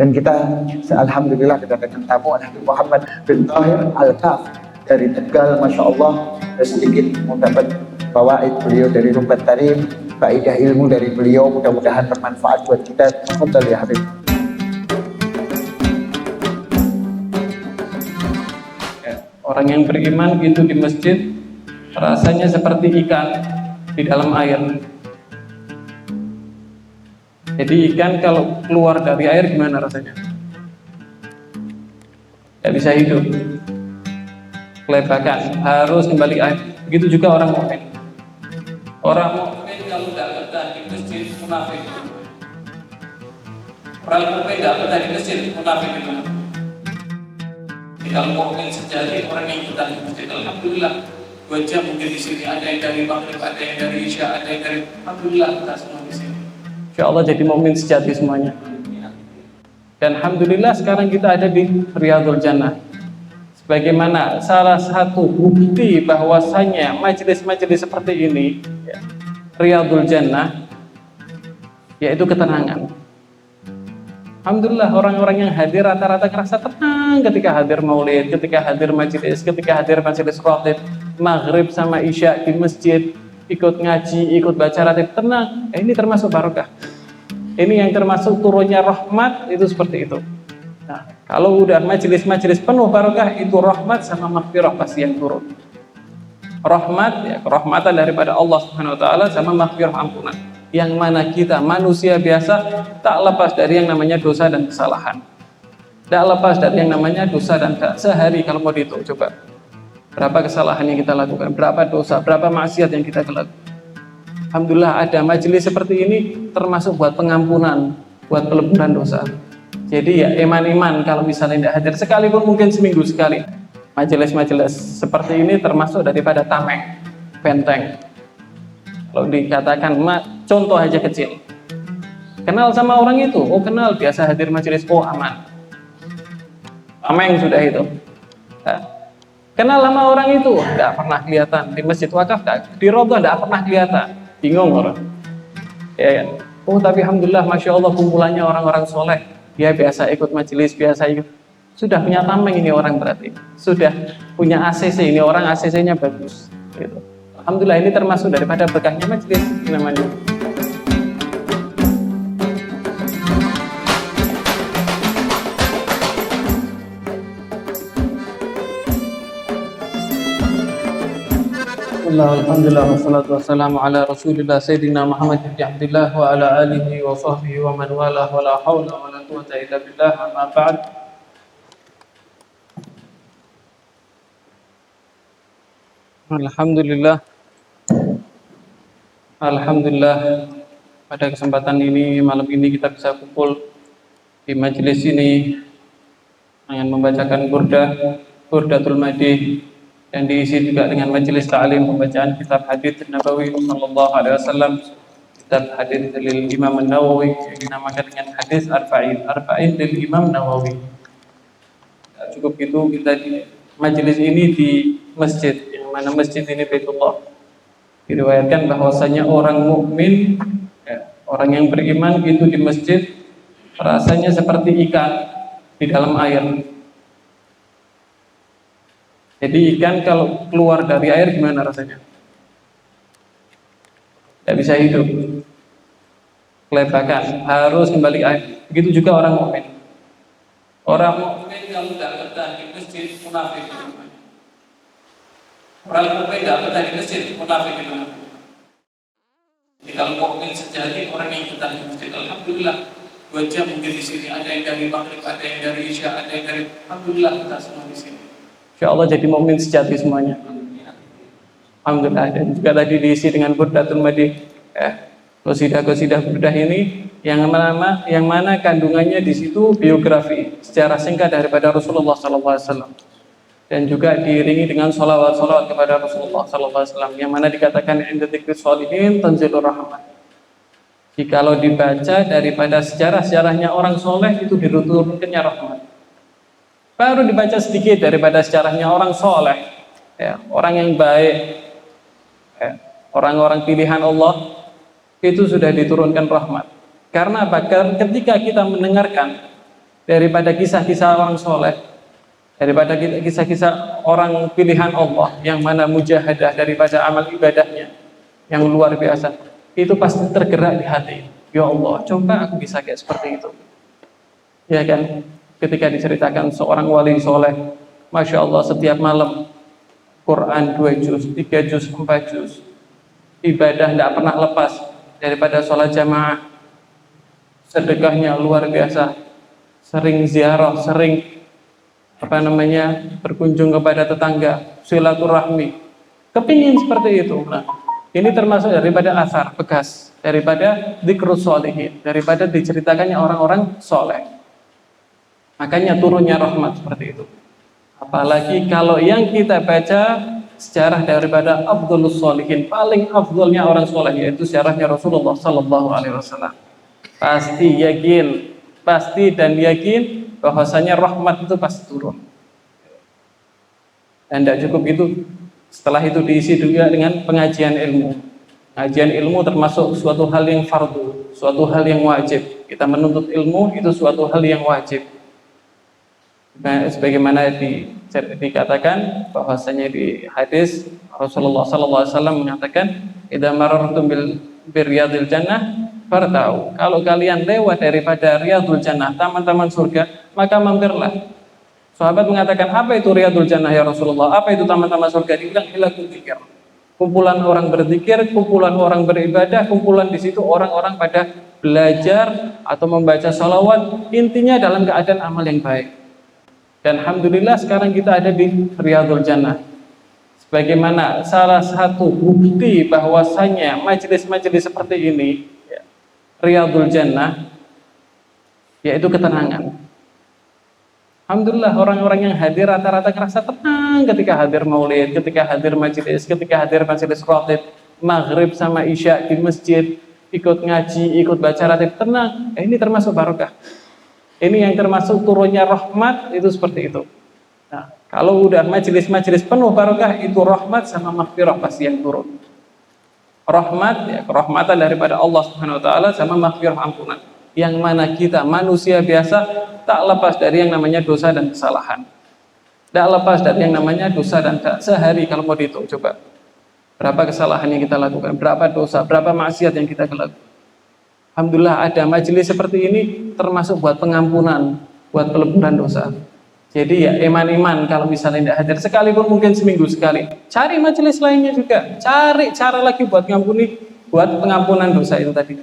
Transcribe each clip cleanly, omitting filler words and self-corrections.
Dan kita alhamdulillah kedatangan tamu Habib Muhammad bin Tahir Al-Kaf dari Tegal, Masya Allah. Sedikit mendapat fawaid beliau dari Rumbat Tarim, faedah ilmu dari beliau, mudah-mudahan bermanfaat buat kita. Tafadhal ya Habib. Orang yang beriman itu di masjid rasanya seperti ikan di dalam air. Jadi ikan kalau keluar dari air gimana rasanya? Tidak bisa hidup, kelebakan, harus kembali air. Begitu juga orang mukmin. Orang mukmin kalau tidak betah di masjid munafik. Orang mukmin tidak betah di masjid munafik itu. Kalau mukmin sejati, orang yang betah di masjid, alhamdulillah. 2 jam mungkin di sini, ada yang dari maghrib, ada yang dari isya, ada yang dari, alhamdulillah kita semua di sini. Insya Allah jadi mukmin sejati semuanya. Dan alhamdulillah sekarang kita ada di Riyadhul Jannah. Sebagaimana salah satu bukti bahwasanya majelis-majelis seperti ini, Riyadhul Jannah, yaitu ketenangan. Alhamdulillah orang-orang yang hadir rata-rata merasa tenang ketika hadir maulid, ketika hadir majelis, ketika hadir majelis khatib, maghrib sama isya di masjid, ikut ngaji, ikut baca ratib, tenang. Ini termasuk barokah. Ini yang termasuk turunnya rahmat, itu seperti itu. Nah, kalau udah majelis-majelis penuh barokah, itu rahmat sama maghfirah pasti yang turun. Rahmat, ya kerahmatan daripada Allah Subhanahu wa taala sama maghfirah, ampunan. Yang mana kita manusia biasa tak lepas dari yang namanya dosa dan kesalahan. Tak lepas dari yang namanya dosa dan kesalahan. Sehari kalau mau dihitung coba. Berapa kesalahan yang kita lakukan, berapa dosa, berapa maksiat yang kita lakukan. Alhamdulillah ada majelis seperti ini termasuk buat pengampunan, buat peleburan dosa. Jadi ya iman-iman kalau misalnya tidak hadir sekalipun mungkin seminggu sekali. Majelis-majelis seperti ini termasuk daripada tameng, benteng. Kalau dikatakan contoh aja kecil. Kenal sama orang itu, oh kenal, biasa hadir majelis, oh aman. Tameng sudah itu. Nah, kenal sama orang itu, tidak pernah kelihatan di masjid wakaf, di roboh tidak pernah kelihatan, bingung orang. Ya kan? Oh tapi alhamdulillah, masya Allah kumpulannya orang-orang soleh. Dia biasa ikut majelis, biasa ikut. Sudah punya tameng ini orang berarti. Sudah punya ACC ini orang, ACC-nya bagus. Gitu. Alhamdulillah ini termasuk daripada berkahnya majelis ini namanya. Alhamdulillah wassalatu wassalamu ala Rasulillah Sayyidina Muhammad bin Abdullah wa ala alihi wa sahbihi wa man wala wa la hawla wa la quwwata illa billah, amma ba'd. Alhamdulillah pada kesempatan ini, malam ini kita bisa kumpul di majelis ini dengan membacakan Burdatul Madih, yang diisi juga dengan majelis ta'lim pembacaan kitab hadits Nabawi sallallahu alaihi wasallam, kitab hadits dari Imam Nawawi yang dinamakan dengan hadis Arba'in dari Imam Nawawi. Cukup itu kita di majelis ini di masjid, yang mana masjid ini Baitullah. Diriwayatkan bahwasanya orang mukmin, orang yang beriman itu di masjid rasanya seperti ikan di dalam air. Jadi ikan kalau keluar dari air gimana rasanya? Tidak bisa hidup, kelebakan, harus kembali air. Begitu juga orang mukmin. Orang mukmin kalau tidak betah di masjid munafik. Orang mukmin tidak betah di masjid munafik itu. Jadi kalau mukmin sejati, orang yang betah di masjid, alhamdulillah. 2 jam mungkin di sini, ada yang dari maghrib, ada yang dari isya, ada yang dari, alhamdulillah kita semua di sini. Insya Allah jadi mukmin sejati semuanya. Alhamdulillah. Dan juga tadi diisi dengan Burdatul Madih. Qasidah burdah ini yang mana kandungannya di situ biografi secara singkat daripada Rasulullah SAW, dan juga diiringi dengan sholawat kepada Rasulullah SAW, yang mana dikatakan inda dzikri sholihin tanzilur rahmat. Jikalau dibaca daripada sejarah-sejarahnya orang soleh itu diturunkannya rahmat. Baru dibaca sedikit daripada sejarahnya orang soleh, orang yang baik, orang-orang pilihan Allah, itu sudah diturunkan rahmat. Karena apa? Ketika kita mendengarkan daripada kisah-kisah orang soleh, daripada kisah-kisah orang pilihan Allah yang mana mujahadah daripada amal ibadahnya yang luar biasa, itu pasti tergerak di hati. Ya Allah, coba aku bisa kayak seperti itu. Ya kan? Ketika diceritakan seorang wali soleh, Masya Allah, setiap malam Quran 2 juz, 3 juz, 4 juz, ibadah tidak pernah lepas, daripada sholat jamaah, sedekahnya luar biasa, sering ziarah, sering berkunjung kepada tetangga, silaturahmi, kepingin seperti itu. Nah, ini termasuk daripada asar bekas, daripada dzikrus sholihin, daripada diceritakannya orang-orang soleh. Makanya turunnya rahmat seperti itu. Apalagi kalau yang kita baca sejarah daripada Abdulus Sholihin, paling afdolnya orang soleh, yaitu sejarahnya Rasulullah Sallallahu Alaihi Wasallam. Pasti yakin, pasti dan yakin bahwasanya rahmat itu pasti turun. Dan tidak cukup itu, setelah itu diisi juga dengan pengajian ilmu. Pengajian ilmu termasuk suatu hal yang fardu, suatu hal yang wajib. Kita menuntut ilmu itu suatu hal yang wajib. Nah, sebagaimana dikatakan bahwasanya di hadis Rasulullah SAW mengatakan, "Idza marartum bil riyadil jannah fartau." Kalau kalian lewat daripada riyadul jannah, taman-taman surga, maka mampirlah. Sahabat mengatakan, "Apa itu riyadul jannah ya Rasulullah? Apa itu taman-taman surga?" Dibilang, "Hilakul dzikir." Kumpulan orang berzikir, kumpulan orang beribadah, kumpulan di situ orang-orang pada belajar atau membaca sholawat, intinya dalam keadaan amal yang baik. Dan alhamdulillah sekarang kita ada di Riyadul Jannah. Sebagaimana salah satu bukti bahwasanya majelis-majelis seperti ini, ya, Riyadul Jannah, yaitu ketenangan. Alhamdulillah orang-orang yang hadir rata-rata merasa tenang ketika hadir maulid, ketika hadir majelis, ketika hadir majelis khatib, maghrib sama isya di masjid, ikut ngaji, ikut baca ratib, tenang. Ini termasuk barokah. Ini yang termasuk turunnya rahmat, itu seperti itu. Nah, kalau udah majelis-majelis penuh barokah, itu rahmat sama maghfirah pasti yang turun. Rahmat, ya, kerahmatan daripada Allah Subhanahu Wa Taala sama maghfirah, ampunan. Yang mana kita manusia biasa tak lepas dari yang namanya dosa dan kesalahan. Tak lepas dari yang namanya dosa dan sehari kalau mau dihitung, coba berapa kesalahan yang kita lakukan, berapa dosa, berapa maksiat yang kita lakukan. Alhamdulillah ada majelis seperti ini termasuk buat pengampunan, buat peleburan dosa. Jadi ya iman-iman kalau misalnya tidak hadir sekalipun mungkin seminggu sekali, cari majelis lainnya juga, cari cara lagi buat ngampuni, buat pengampunan dosa itu tadi.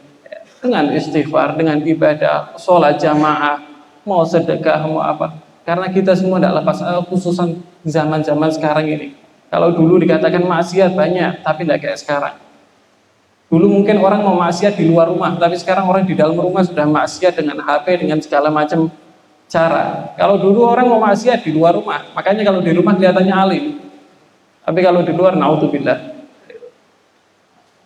Dengan istighfar, dengan ibadah, sholat jamaah, mau sedekah, mau apa. Karena kita semua tidak lepas, khususan zaman-zaman sekarang ini. Kalau dulu dikatakan maksiat banyak, tapi tidak kayak sekarang. Dulu mungkin orang mau maksiat di luar rumah, tapi sekarang orang di dalam rumah sudah maksiat dengan HP, dengan segala macam cara. Kalau dulu orang mau maksiat di luar rumah, makanya kalau di rumah kelihatannya alim, tapi kalau di luar, naudzubillah.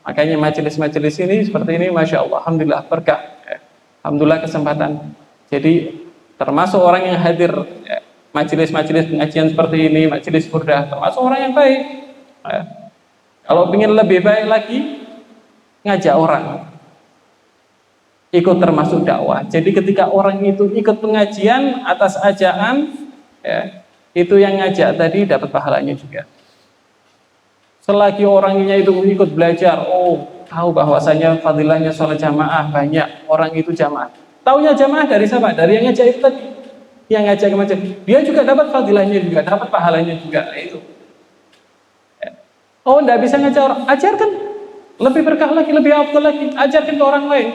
Makanya majelis-majelis ini seperti ini, Masya Allah, Alhamdulillah berkah, Alhamdulillah kesempatan. Jadi termasuk orang yang hadir majelis-majelis pengajian seperti ini, majelis burdah, termasuk orang yang baik. Kalau ingin lebih baik lagi, ngajak orang, ikut termasuk dakwah. Jadi ketika orang itu ikut pengajian atas ajaan, ya, itu yang ngajak tadi dapat pahalanya juga. Selagi orangnya itu ikut belajar, tahu bahwasanya fadilahnya sholat jamaah banyak, orang itu jamaah. Taunya jamaah dari siapa? Dari yang ngajak itu tadi, yang ngajak ke masjid. Dia juga dapat fadilahnya juga, dapat pahalanya juga. Nah, itu. Enggak bisa ngajak orang, ajarkan. Lebih berkah lagi, lebih afdal lagi, ajarkan ke orang lain.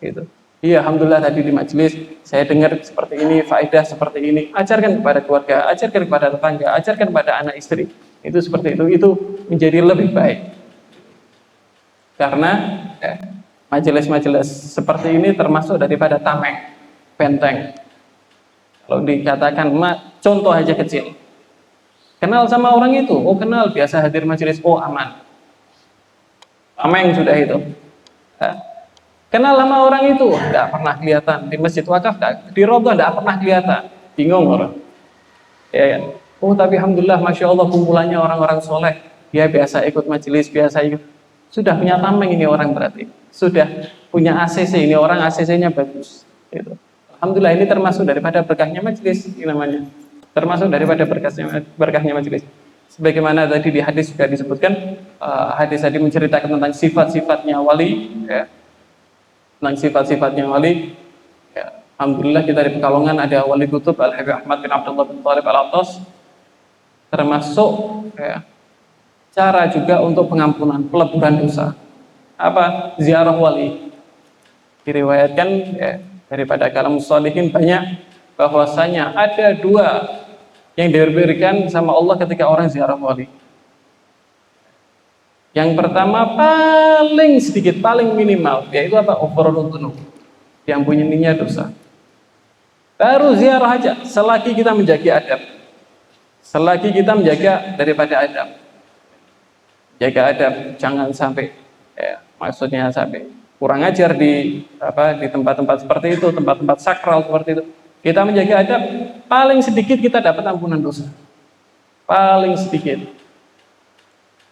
Gitu. Iya, alhamdulillah tadi di majelis saya dengar seperti ini, faedah seperti ini. Ajarkan kepada keluarga, ajarkan kepada tetangga, ajarkan kepada anak istri. Itu seperti itu menjadi lebih baik. Karena majelis-majelis seperti ini termasuk daripada tameng, benteng. Kalau dikatakan contoh aja kecil. Kenal sama orang itu, kenal, biasa hadir majelis, aman. Tameng sudah itu. Kenal sama orang itu, tidak pernah kelihatan di masjid wakaf, di roboh tidak pernah kelihatan, bingung orang. Ya kan? Tapi alhamdulillah, Masya Allah kumpulannya orang-orang soleh. Dia biasa ikut majelis, biasa ikut. Sudah punya tameng ini orang berarti. Sudah punya ACC, ini orang ACC-nya bagus. Gitu. Alhamdulillah ini termasuk daripada berkahnya majelis, ini namanya. Termasuk daripada berkahnya majelis. Sebagaimana tadi di hadis juga disebutkan, hadis tadi menceritakan tentang sifat-sifatnya wali, ya. Tentang sifat-sifatnya wali. Ya. Alhamdulillah kita di Pekalongan ada wali kutub Al-Habib Ahmad bin Abdullah bin Thalib Al-Attas. Termasuk ya, cara juga untuk pengampunan, peleburan dosa. Apa? Ziarah wali. Diriwayatkan ya, daripada kalam sholihin banyak bahwasanya ada dua yang diberikan sama Allah ketika orang ziarah wali. Yang pertama paling sedikit, paling minimal, yaitu apa? Ghufranud dzunub, diampuninya dosa. Baru ziarah aja, selagi kita menjaga adab, selagi kita menjaga daripada adab, jaga adab, jangan sampai, ya, maksudnya sampai kurang ajar di tempat-tempat seperti itu, tempat-tempat sakral seperti itu. Kita menjaga adab, paling sedikit kita dapat ampunan dosa. Paling sedikit.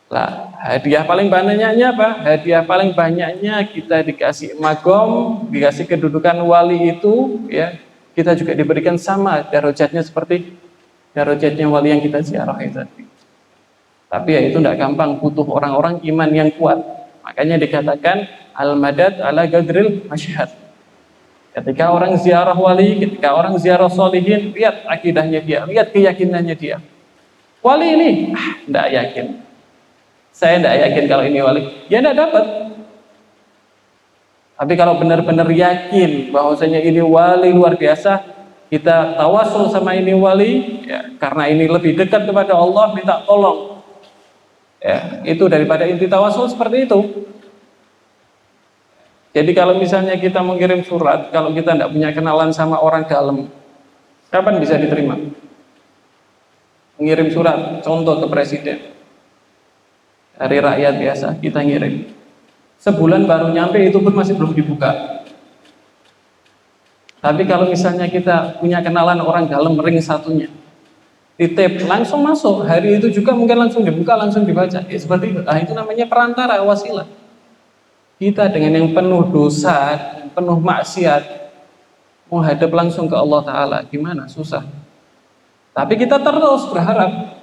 Lah, hadiah paling banyaknya apa? Hadiah paling banyaknya kita dikasih magom, dikasih kedudukan wali itu, ya. Kita juga diberikan sama darajatnya seperti darajatnya wali yang kita ziarahi tadi. Tapi ya itu tidak gampang, butuh orang-orang iman yang kuat. Makanya dikatakan al-madad ala gadril masyhad. Ketika orang ziarah wali, ketika orang ziarah solihin, lihat akidahnya dia, lihat keyakinannya dia. Wali ini, tidak yakin. Saya tidak yakin kalau ini wali. Ya tidak dapat. Tapi kalau benar-benar yakin bahwasanya ini wali luar biasa, kita tawasul sama ini wali, ya, karena ini lebih dekat kepada Allah, minta tolong. Ya, itu daripada inti tawasul seperti itu. Jadi kalau misalnya kita mengirim surat, kalau kita tidak punya kenalan sama orang dalam, kapan bisa diterima? Mengirim surat, contoh ke presiden, dari rakyat biasa, kita ngirim. Sebulan baru nyampe, itu pun masih belum dibuka. Tapi kalau misalnya kita punya kenalan orang dalam, ring satunya, titip, langsung masuk, hari itu juga mungkin langsung dibuka, langsung dibaca. Ya, seperti itu. Nah, itu namanya perantara, wasilah. Kita dengan yang penuh dosa, penuh maksiat, menghadap langsung ke Allah Ta'ala, gimana? Susah. Tapi kita terus berharap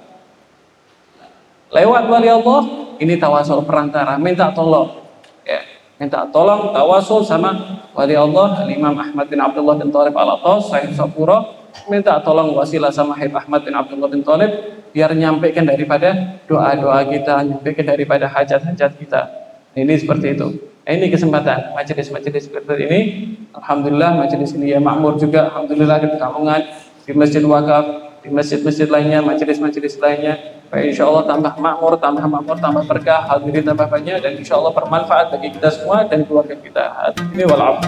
lewat wali Allah, ini tawasul perantara, minta tolong, ya, minta tolong tawasul sama wali Allah Imam Ahmad bin Abdullah bin Thalib Al-Attas, Sahib Sapura, minta tolong wasilah sama Habib Ahmad bin Abdullah bin Thalib, biar nyampaikan daripada doa-doa kita, nyampaikan daripada hajat-hajat kita. Ini seperti itu. Ini kesempatan majelis-majelis seperti ini. Alhamdulillah majelis ini ya makmur juga. Alhamdulillah di Pekalongan, di Masjid Wakaf, di masjid-masjid lainnya, majelis-majelis lainnya. Insya Allah tambah makmur, tambah berkah, hadirin tambah banyak, dan insya Allah bermanfaat bagi kita semua dan keluarga kita. Ini wal'af.